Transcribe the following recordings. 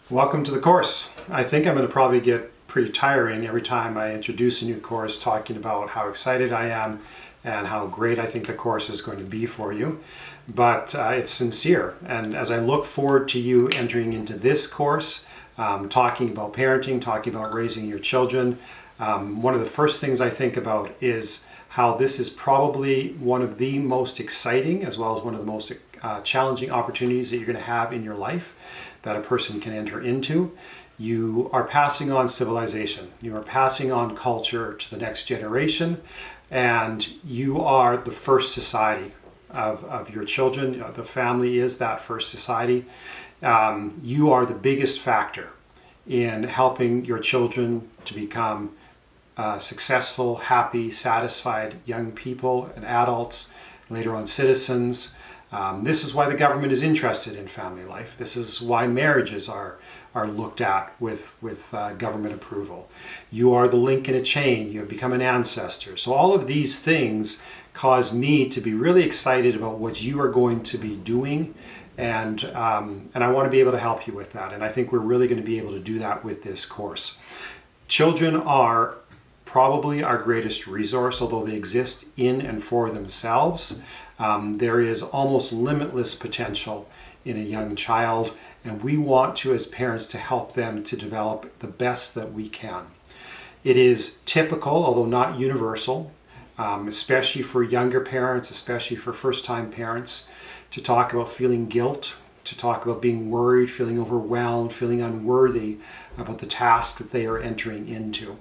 Welcome to the course. I think I'm going to probably get pretty tiring every time I introduce a new course, talking about how excited I am and how great I think the course is going to be for you. But it's sincere. And as I look forward to you entering into this course, talking about parenting, talking about raising your children, one of the first things I think about is how this is probably one of the most exciting as well as one of the most challenging opportunities that you're going to have in your life that a person can enter into. You are passing on civilization. You are passing on culture to the next generation, and you are the first society of your children. You know, the family is that first society. You are the biggest factor in helping your children to become successful, happy, satisfied young people and adults, later on citizens. This is why the government is interested in family life. This is why marriages are looked at with government approval. You are the link in a chain. You have become an ancestor. So all of these things cause me to be really excited about what you are going to be doing, and I want to be able to help you with that. And I think we're really going to be able to do that with this course. Children are probably our greatest resource, although they exist in and for themselves. There is almost limitless potential in a young child, and we want to, as parents, to help them to develop the best that we can. It is typical, although not universal, especially for younger parents, especially for first-time parents, to talk about feeling guilt, to talk about being worried, feeling overwhelmed, feeling unworthy about the task that they are entering into.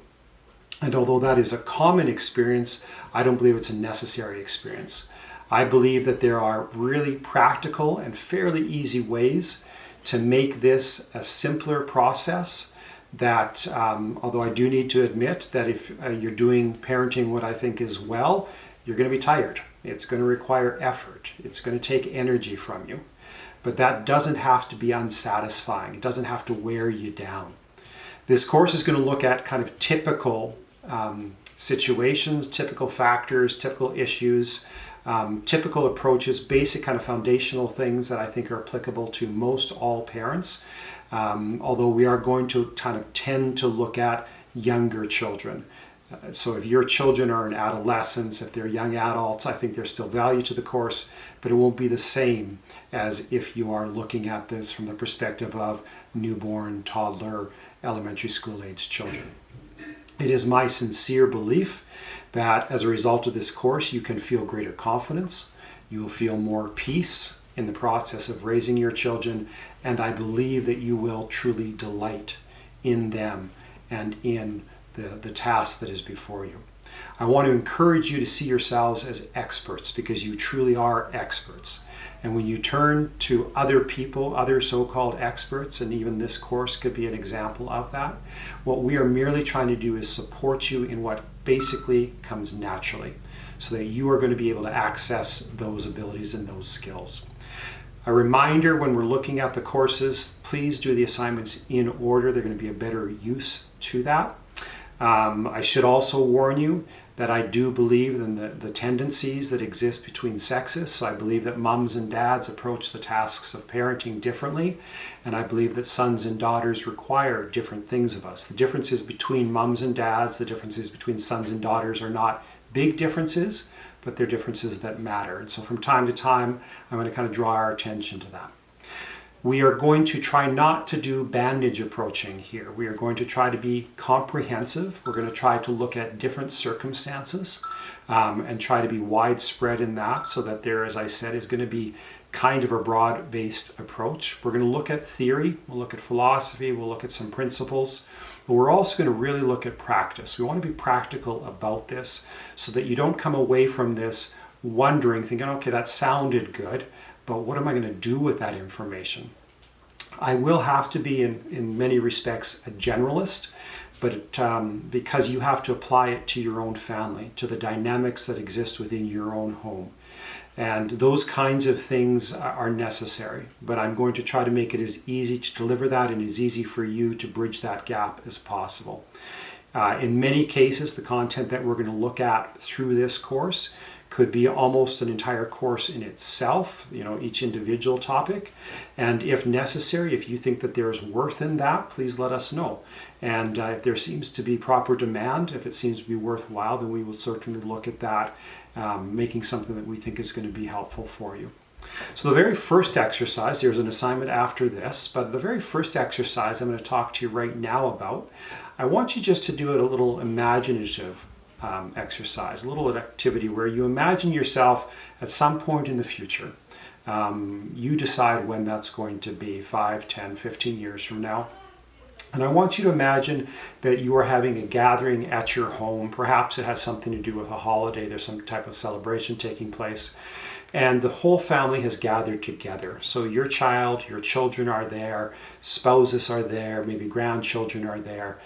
And although that is a common experience, I don't believe it's a necessary experience. I believe that there are really practical and fairly easy ways to make this a simpler process that, although I do need to admit that if you're doing parenting what I think is well, you're going to be tired. It's going to require effort. It's going to take energy from you. But that doesn't have to be unsatisfying. It doesn't have to wear you down. This course is going to look at kind of typical situations, typical factors, typical issues, typical approaches, basic kind of foundational things that I think are applicable to most all parents, although we are going to kind of tend to look at younger children. So if your children are in adolescence, if they're young adults, I think there's still value to the course, but it won't be the same as if you are looking at this from the perspective of newborn, toddler, elementary school age children. It is my sincere belief that as a result of this course, you can feel greater confidence, you will feel more peace in the process of raising your children, and I believe that you will truly delight in them and in the task that is before you. I want to encourage you to see yourselves as experts, because you truly are experts. And when you turn to other people, other so-called experts, and even this course could be an example of that, what we are merely trying to do is support you in what basically comes naturally, so that you are going to be able to access those abilities and those skills. A reminder, when we're looking at the courses, please do the assignments in order. They're going to be a better use to that. I should also warn you that I do believe in the tendencies that exist between sexes. So I believe that moms and dads approach the tasks of parenting differently, and I believe that sons and daughters require different things of us. The differences between moms and dads, the differences between sons and daughters are not big differences, but they're differences that matter. And so from time to time, I'm going to kind of draw our attention to that. We are going to try not to do bandage approaching here. We are going to try to be comprehensive. We're going to try to look at different circumstances and try to be widespread in that, so that there, as I said, is going to be kind of a broad-based approach. We're going to look at theory, we'll look at philosophy, we'll look at some principles, but we're also going to really look at practice. We want to be practical about this so that you don't come away from this wondering, thinking, okay, that sounded good, but what am I going to do with that information? I will have to be, in many respects, a generalist, but because you have to apply it to your own family, to the dynamics that exist within your own home. And those kinds of things are necessary, but I'm going to try to make it as easy to deliver that and as easy for you to bridge that gap as possible. In many cases, the content that we're going to look at through this course could be almost an entire course in itself, each individual topic. And if necessary, if you think that there's worth in that, please let us know. And if there seems to be proper demand, if it seems to be worthwhile, then we will certainly look at that, making something that we think is going to be helpful for you. So the very first exercise, there's an assignment after this, but the very first exercise I'm going to talk to you right now about, I want you just to do it a little imaginative exercise, a little activity where you imagine yourself at some point in the future. You decide when that's going to be, 5, 10, 15 years from now. And I want you to imagine that you are having a gathering at your home. Perhaps it has something to do with a holiday. There's some type of celebration taking place. And the whole family has gathered together. So your child, your children are there, spouses are there, maybe grandchildren are there.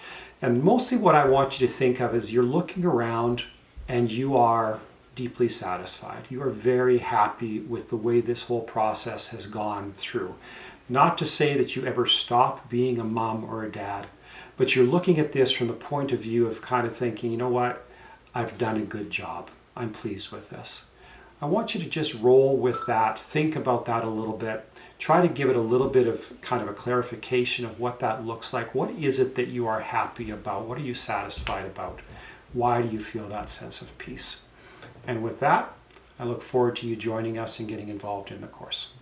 And mostly what I want you to think of is you're looking around and you are deeply satisfied. You are very happy with the way this whole process has gone through. Not to say that you ever stop being a mom or a dad, but you're looking at this from the point of view of kind of thinking, you know what, I've done a good job. I'm pleased with this. I want you to just roll with that, think about that a little bit, try to give it a little bit of kind of a clarification of what that looks like. What is it that you are happy about? What are you satisfied about? Why do you feel that sense of peace? And with that, I look forward to you joining us and getting involved in the course.